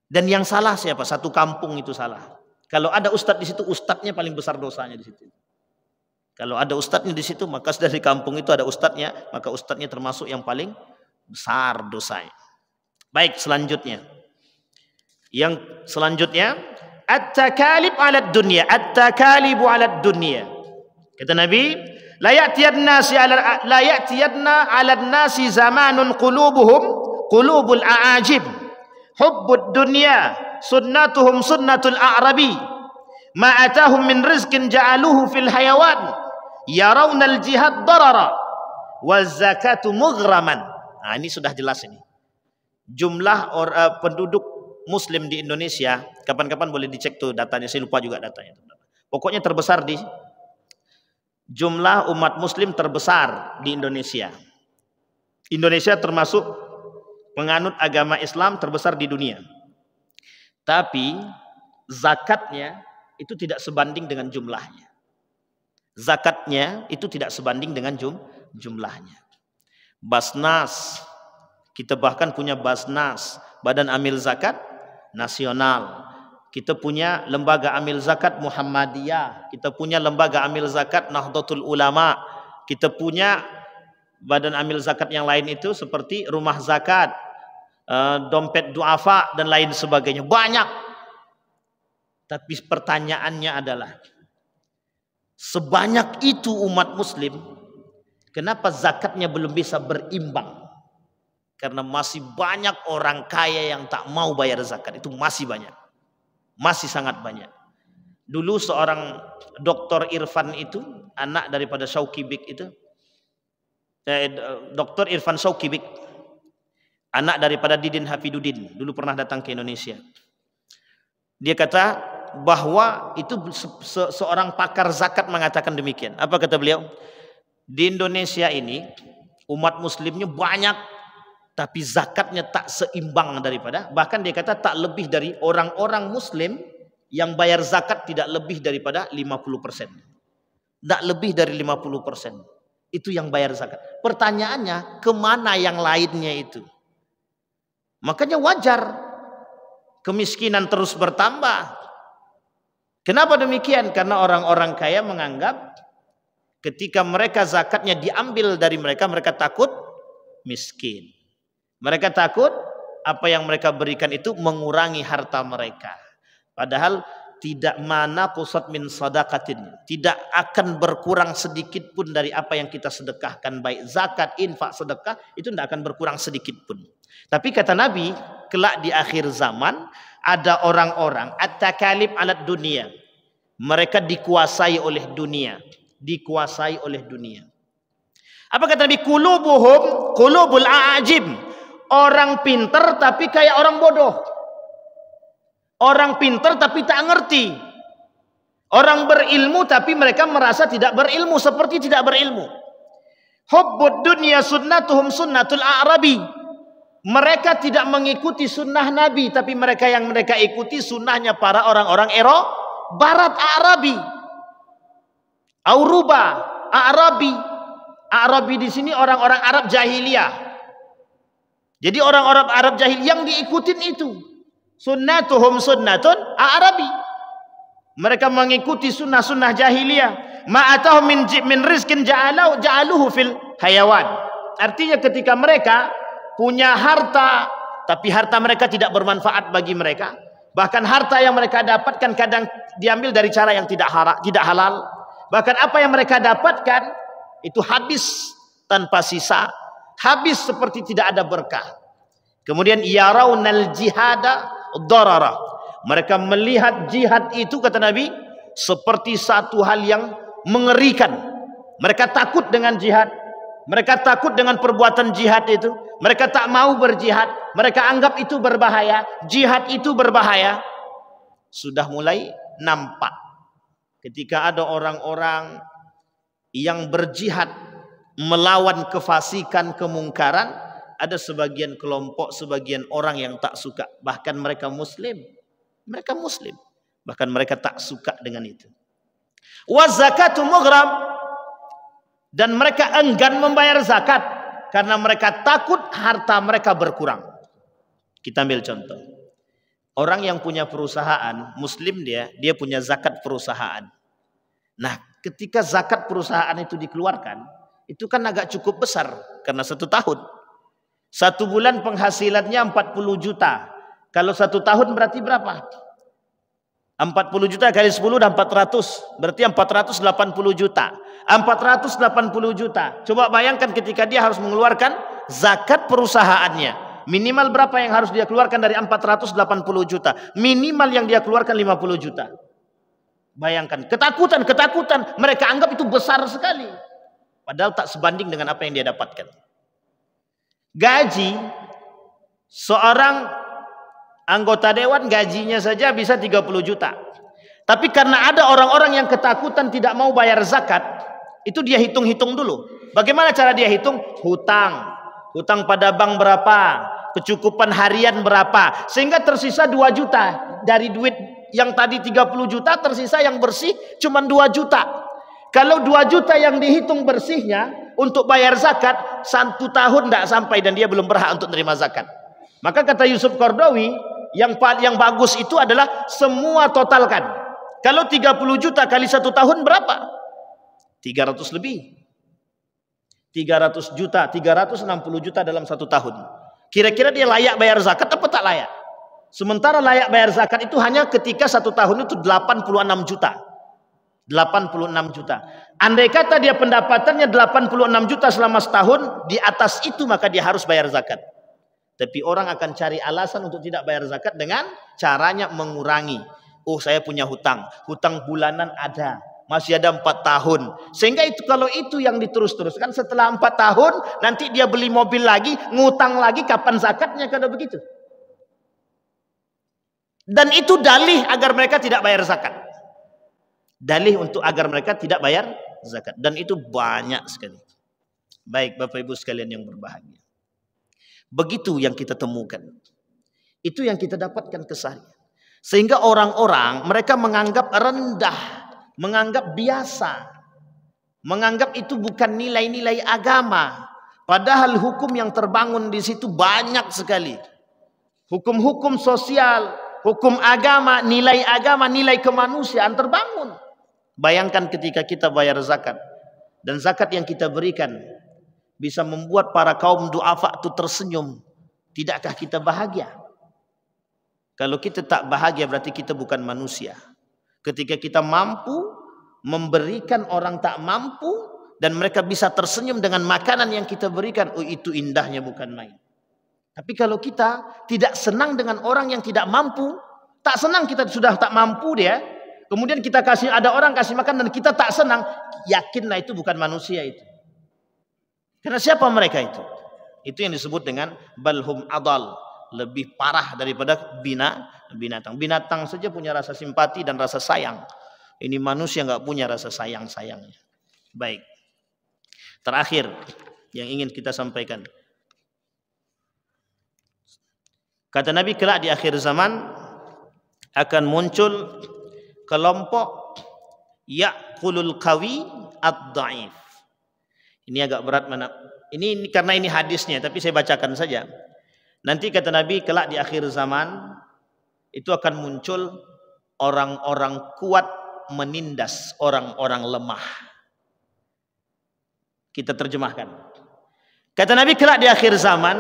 Dan yang salah siapa? Satu kampung itu salah. Kalau ada ustadz di situ, ustadznya paling besar dosanya di situ. Kalau ada ustadznya di situ, maka dari kampung itu ada ustadznya, maka ustadznya termasuk yang paling besar dosanya. Baik, selanjutnya. Yang selanjutnya, at-takalib 'alad dunya, at-takalibu 'alad dunya. Kata Nabi, la ya'tiyadna 'alad nasi zamanun qulubul a'ajib. Hubbud dunya sunnatuhum sunnatul a'rabi. Ma atahum min rizqin ja'aluhu fil hayawan. Yarawna al-jihad darara wal zakatu mughraman. Nah, ini sudah jelas ini. Jumlah penduduk Muslim di Indonesia, kapan-kapan boleh dicek tuh datanya, saya lupa juga datanya. Pokoknya terbesar di jumlah umat muslim terbesar di Indonesia. Indonesia termasuk penganut agama Islam terbesar di dunia. Tapi zakatnya itu tidak sebanding dengan jumlahnya. Zakatnya itu tidak sebanding dengan jumlahnya. Basnas, kita bahkan punya Basnas, Badan Amil Zakat Nasional. Kita punya lembaga amil zakat Muhammadiyah, kita punya lembaga amil zakat Nahdlatul Ulama, kita punya badan amil zakat yang lain itu seperti rumah zakat, dompet duafa dan lain sebagainya. Banyak. Tapi pertanyaannya adalah, sebanyak itu umat muslim, kenapa zakatnya belum bisa berimbang? Karena masih banyak orang kaya yang tak mau bayar zakat. Itu masih banyak. Masih sangat banyak. Dulu seorang Dr. Irfan itu, anak daripada Syauqibik itu, Dr. Irfan Syauqibik, anak daripada Didin Hafiduddin, dulu pernah datang ke Indonesia. Dia kata bahwa itu seorang pakar zakat mengatakan demikian. Apa kata beliau? Di Indonesia ini umat muslimnya banyak, tapi zakatnya tak seimbang daripada, bahkan dia kata tak lebih dari orang-orang muslim yang bayar zakat tidak lebih daripada 50%. Tak lebih dari 50%. Itu yang bayar zakat. Pertanyaannya, kemana yang lainnya itu? Makanya wajar kemiskinan terus bertambah. Kenapa demikian? Karena orang-orang kaya menganggap ketika mereka zakatnya diambil dari mereka, mereka takut miskin. Mereka takut apa yang mereka berikan itu mengurangi harta mereka. Padahal tidak mana pusat min sadaqatin, tidak akan berkurang sedikit pun dari apa yang kita sedekahkan, baik zakat, infak, sedekah, itu tidak akan berkurang sedikit pun. Tapi kata Nabi, kelak di akhir zaman ada orang-orang at-takalib alat dunia. Mereka dikuasai oleh dunia, dikuasai oleh dunia. Apa kata Nabi? Qulubuhum qulubul a'ajib. Orang pinter tapi kayak orang bodoh. Orang pinter tapi tak ngerti. Orang berilmu tapi mereka merasa tidak berilmu, seperti tidak berilmu. Hubbud dunya sunnatuhum sunnatul a'rabi. Mereka tidak mengikuti sunnah Nabi, tapi mereka yang mereka ikuti sunnahnya para orang-orang Barat, Arabi. Auruba, Arabi. Arabi di sini orang-orang Arab jahiliyah. Jadi orang-orang Arab jahil yang diikutin itu. Sunnatuhum sunnatun Arabi. Mereka mengikuti sunnah-sunnah jahiliyah. Ma'atahum min rizkin ja'aluhu fil hayawan. Artinya ketika mereka punya harta, tapi harta mereka tidak bermanfaat bagi mereka. Bahkan harta yang mereka dapatkan kadang diambil dari cara yang tidak halal. Bahkan apa yang mereka dapatkan itu habis tanpa sisa. Habis seperti tidak ada berkah. Kemudian yarawnal jihada darara. Mereka melihat jihad itu, kata Nabi, seperti satu hal yang mengerikan. Mereka takut dengan jihad. Mereka takut dengan perbuatan jihad itu. Mereka tak mau berjihad. Mereka anggap itu berbahaya. Jihad itu berbahaya. Sudah mulai nampak ketika ada orang-orang yang berjihad melawan kefasikan, kemungkaran, ada sebagian kelompok, sebagian orang yang tak suka. Bahkan mereka muslim. Mereka muslim. Bahkan mereka tak suka dengan itu. Wa zakatu mughram. Dan mereka enggan membayar zakat. Karena mereka takut harta mereka berkurang. Kita ambil contoh. Orang yang punya perusahaan, muslim dia punya zakat perusahaan. Nah, ketika zakat perusahaan itu dikeluarkan, itu kan agak cukup besar. Karena 1 tahun. 1 bulan penghasilannya 40 juta. Kalau 1 tahun berarti berapa? 40 juta kali 10 udah 400. Berarti 480 juta. 480 juta. Coba bayangkan ketika dia harus mengeluarkan zakat perusahaannya. Minimal berapa yang harus dia keluarkan dari 480 juta? Minimal yang dia keluarkan 50 juta. Bayangkan. Ketakutan. Mereka anggap itu besar sekali. Padahal tak sebanding dengan apa yang dia dapatkan. Gaji seorang anggota dewan gajinya saja bisa 30 juta. Tapi karena ada orang-orang yang ketakutan tidak mau bayar zakat, Itu dia hitung-hitung dulu. Bagaimana cara dia hitung? Hutang. Hutang pada bank berapa? Kecukupan harian berapa? Sehingga tersisa 2 juta. Dari duit yang tadi 30 juta tersisa yang bersih cuma 2 juta. Kalau 2 juta yang dihitung bersihnya untuk bayar zakat 1 tahun tidak sampai dan dia belum berhak untuk menerima zakat. Maka kata Yusuf Qaradawi, yang bagus itu adalah semua totalkan. Kalau 30 juta kali 1 tahun berapa? 300 lebih. 300 juta, 360 juta dalam 1 tahun. Kira-kira dia layak bayar zakat apa tak layak? Sementara layak bayar zakat itu hanya ketika 1 tahun itu 86 juta. 86 juta. Andai kata dia pendapatannya 86 juta selama setahun, di atas itu maka dia harus bayar zakat. Tapi orang akan cari alasan untuk tidak bayar zakat dengan caranya mengurangi. Oh, saya punya hutang. Hutang bulanan ada. Masih ada 4 tahun. Sehingga itu kalau itu yang diterus-teruskan setelah 4 tahun, nanti dia beli mobil lagi, ngutang lagi, kapan zakatnya kalau begitu? Dan itu dalih agar mereka tidak bayar zakat. Dalih untuk agar mereka tidak bayar zakat. Dan itu banyak sekali. Baik Bapak Ibu sekalian yang berbahagia. Begitu yang kita temukan. Itu yang kita dapatkan keseharian. Sehingga orang-orang mereka menganggap rendah, menganggap biasa, menganggap itu bukan nilai-nilai agama. Padahal hukum yang terbangun di situ banyak sekali. Hukum-hukum sosial, hukum agama, nilai kemanusiaan terbangun. Bayangkan ketika kita bayar zakat dan zakat yang kita berikan bisa membuat para kaum du'afa itu tersenyum. Tidakkah kita bahagia? Kalau kita tak bahagia berarti kita bukan manusia. Ketika kita mampu memberikan orang tak mampu dan mereka bisa tersenyum dengan makanan yang kita berikan, oh itu indahnya bukan main. Tapi kalau kita tidak senang dengan orang yang tidak mampu, tak senang kita sudah tak mampu dia, kemudian kita kasih, ada orang kasih makan dan kita tak senang, yakinlah itu bukan manusia itu. Karena siapa mereka itu? Itu yang disebut dengan balhum adal, lebih parah daripada binatang. Binatang saja punya rasa simpati dan rasa sayang. Ini manusia nggak punya rasa sayangnya. Baik. Terakhir yang ingin kita sampaikan. Kata Nabi, kelak di akhir zaman akan muncul kelompok ya'kulul qawi ad-dha'if. Ini agak berat mana? Ini karena ini hadisnya, tapi saya bacakan saja. Nanti kata Nabi, kelak di akhir zaman itu akan muncul orang-orang kuat menindas orang-orang lemah. Kita terjemahkan. Kata Nabi, kelak di akhir zaman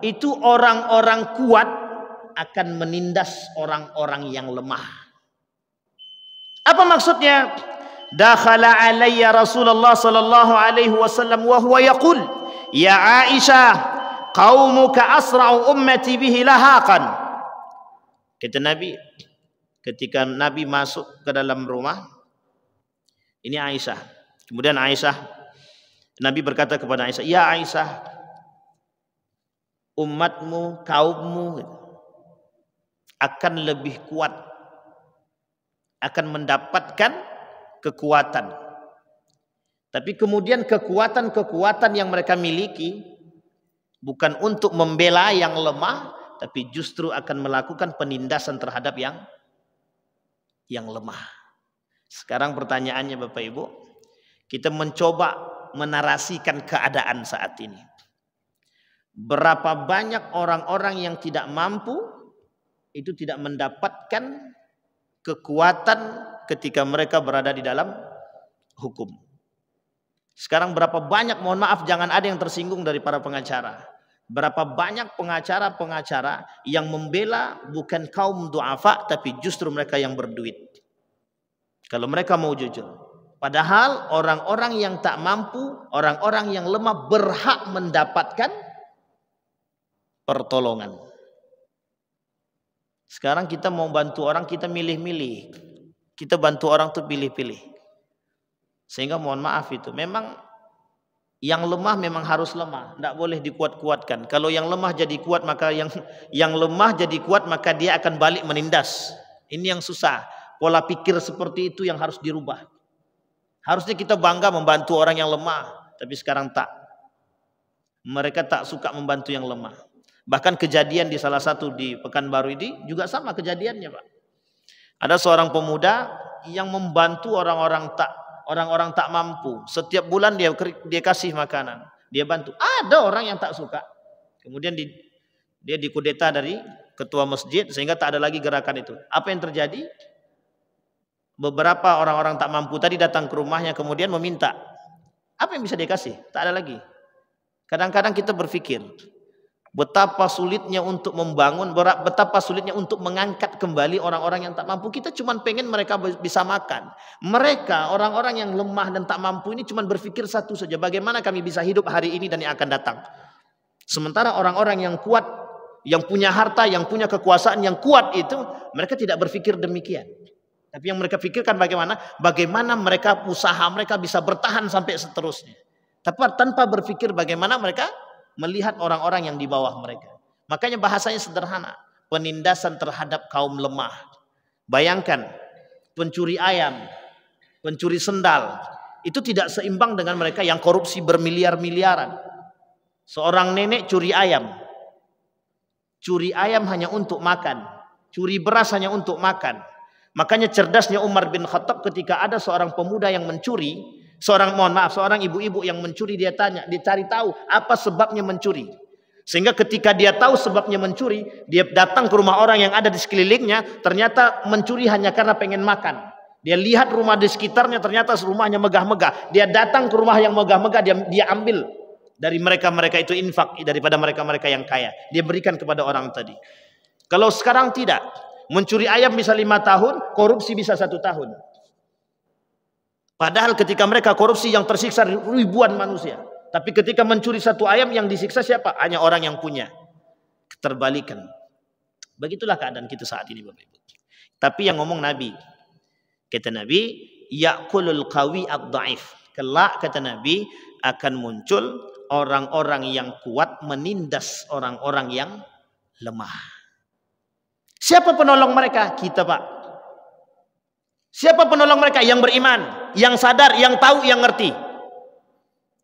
itu orang-orang kuat akan menindas orang-orang yang lemah. Apa maksudnya? Dakhala alayya Rasulullah sallallahu alaihi wasallam wa huwa yaqul, ya Aisyah, qaumuka asra'u ummati bihi lahaqan. Kata Nabi, ketika Nabi masuk ke dalam rumah, ini Aisyah. Kemudian Nabi berkata kepada Aisyah, ya Aisyah, umatmu, kaummu akan lebih kuat, akan mendapatkan kekuatan. Tapi kemudian kekuatan yang mereka miliki bukan untuk membela yang lemah, tapi justru akan melakukan penindasan terhadap yang lemah. Sekarang pertanyaannya Bapak Ibu, kita mencoba menarasikan keadaan saat ini. Berapa banyak orang-orang yang tidak mampu itu tidak mendapatkan kekuatan ketika mereka berada di dalam hukum. Sekarang berapa banyak, mohon maaf jangan ada yang tersinggung dari para pengacara. Berapa banyak pengacara-pengacara yang membela bukan kaum du'afa tapi justru mereka yang berduit. Kalau mereka mau jujur. Padahal orang-orang yang tak mampu, orang-orang yang lemah berhak mendapatkan pertolongan. Sekarang kita mau bantu orang, kita milih-milih. Kita bantu orang tuh pilih-pilih. Sehingga mohon maaf itu memang yang lemah memang harus lemah, tidak boleh dikuat-kuatkan. Kalau yang lemah jadi kuat, maka yang lemah jadi kuat, maka dia akan balik menindas. Ini yang susah. Pola pikir seperti itu yang harus dirubah. Harusnya kita bangga membantu orang yang lemah, tapi sekarang tak. Mereka tak suka membantu yang lemah. Bahkan kejadian di salah satu di Pekanbaru ini juga sama kejadiannya, Pak. Ada seorang pemuda yang membantu orang-orang tak mampu. Setiap bulan dia kasih makanan, dia bantu. Ada orang yang tak suka. Kemudian dia dikudeta dari ketua masjid sehingga tak ada lagi gerakan itu. Apa yang terjadi? Beberapa orang-orang tak mampu tadi datang ke rumahnya kemudian meminta. Apa yang bisa dia kasih? Tak ada lagi. Kadang-kadang kita berpikir betapa sulitnya untuk membangun, betapa sulitnya untuk mengangkat kembali orang-orang yang tak mampu. Kita cuma pengen mereka bisa makan. Mereka, orang-orang yang lemah dan tak mampu ini cuma berpikir satu saja. Bagaimana kami bisa hidup hari ini dan yang akan datang. Sementara orang-orang yang kuat, yang punya harta, yang punya kekuasaan yang kuat itu, mereka tidak berpikir demikian. Tapi yang mereka pikirkan bagaimana mereka usaha mereka bisa bertahan sampai seterusnya. Tapi tanpa berpikir bagaimana mereka melihat orang-orang yang di bawah mereka. Makanya bahasanya sederhana, penindasan terhadap kaum lemah. Bayangkan, pencuri ayam, pencuri sendal, itu tidak seimbang dengan mereka yang korupsi bermiliar-miliaran. Seorang nenek curi ayam hanya untuk makan, curi beras hanya untuk makan. Makanya cerdasnya Umar bin Khattab ketika ada seorang pemuda yang mencuri, seorang ibu-ibu yang mencuri, dia cari tahu apa sebabnya mencuri. Sehingga ketika dia tahu sebabnya mencuri, dia datang ke rumah orang yang ada di sekelilingnya, ternyata mencuri hanya karena pengen makan. Dia lihat rumah di sekitarnya, ternyata rumahnya megah-megah. Dia datang ke rumah yang megah-megah, dia ambil dari mereka itu infak daripada mereka yang kaya. Dia berikan kepada orang tadi. Kalau sekarang tidak, mencuri ayam bisa 5 tahun, korupsi bisa 1 tahun. Padahal ketika mereka korupsi yang tersiksa ribuan manusia. Tapi ketika mencuri 1 ayam yang disiksa siapa? Hanya orang yang punya. Keterbalikan. Begitulah keadaan kita saat ini, Bapak Ibu. Tapi yang ngomong Nabi. Kata Nabi, ya'kulul qawi ad-dha'if. Kelak kata Nabi akan muncul orang-orang yang kuat menindas orang-orang yang lemah. Siapa penolong mereka? Kita, Pak. Siapa penolong mereka? Yang beriman, yang sadar, yang tahu, yang ngerti.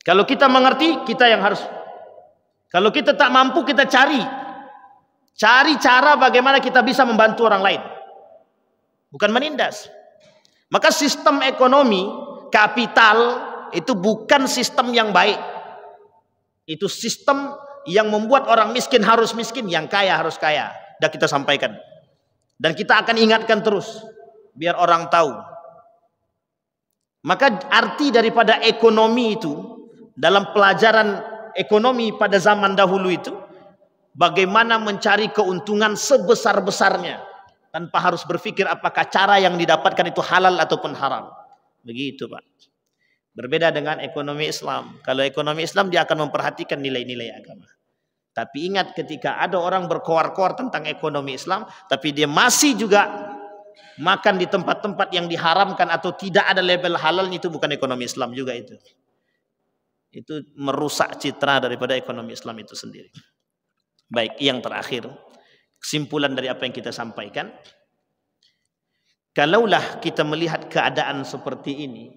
Kalau kita mengerti, kita yang harus. Kalau kita tak mampu, kita cari cara bagaimana kita bisa membantu orang lain. Bukan menindas. Maka sistem ekonomi, kapital, itu bukan sistem yang baik. Itu sistem yang membuat orang miskin harus miskin, yang kaya harus kaya. Sudah kita sampaikan. Dan kita akan ingatkan terus. Biar orang tahu. Maka arti daripada ekonomi itu, dalam pelajaran ekonomi pada zaman dahulu itu, bagaimana mencari keuntungan sebesar-besarnya. Tanpa harus berpikir apakah cara yang didapatkan itu halal ataupun haram. Begitu, Pak. Berbeda dengan ekonomi Islam. Kalau ekonomi Islam dia akan memperhatikan nilai-nilai agama. Tapi ingat ketika ada orang berkoar-koar tentang ekonomi Islam, tapi dia masih juga makan di tempat-tempat yang diharamkan atau tidak ada label halal, itu bukan ekonomi Islam juga itu. Itu merusak citra daripada ekonomi Islam itu sendiri. Baik, yang terakhir, kesimpulan dari apa yang kita sampaikan. Kalaulah kita melihat keadaan seperti ini,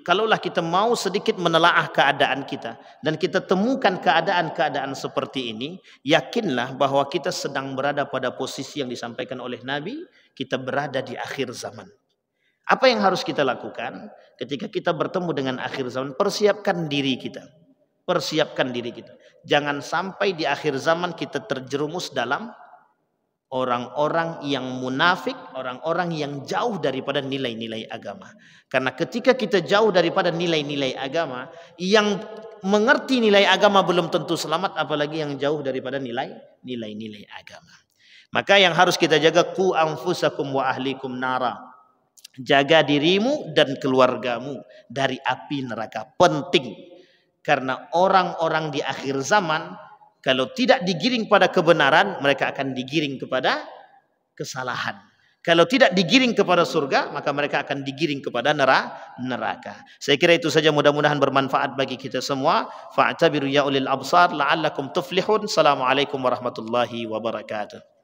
kalaulah kita mau sedikit menelaah keadaan kita dan kita temukan keadaan-keadaan seperti ini, yakinlah bahwa kita sedang berada pada posisi yang disampaikan oleh Nabi, kita berada di akhir zaman. Apa yang harus kita lakukan ketika kita bertemu dengan akhir zaman? Persiapkan diri kita. Persiapkan diri kita. Jangan sampai di akhir zaman kita terjerumus dalam orang-orang yang munafik, orang-orang yang jauh daripada nilai-nilai agama. Karena ketika kita jauh daripada nilai-nilai agama, yang mengerti nilai agama belum tentu selamat, apalagi yang jauh daripada nilai-nilai agama. Maka yang harus kita jaga, qu anfusakum wa ahlikum nara. Jaga dirimu dan keluargamu dari api neraka. Penting. Karena orang-orang di akhir zaman, kalau tidak digiring pada kebenaran, mereka akan digiring kepada kesalahan. Kalau tidak digiring kepada surga, maka mereka akan digiring kepada neraka. Saya kira itu saja, mudah-mudahan bermanfaat bagi kita semua. Fa'tabiru ya ulil absar la'allakum tuflihun. Assalamualaikum warahmatullahi wabarakatuh.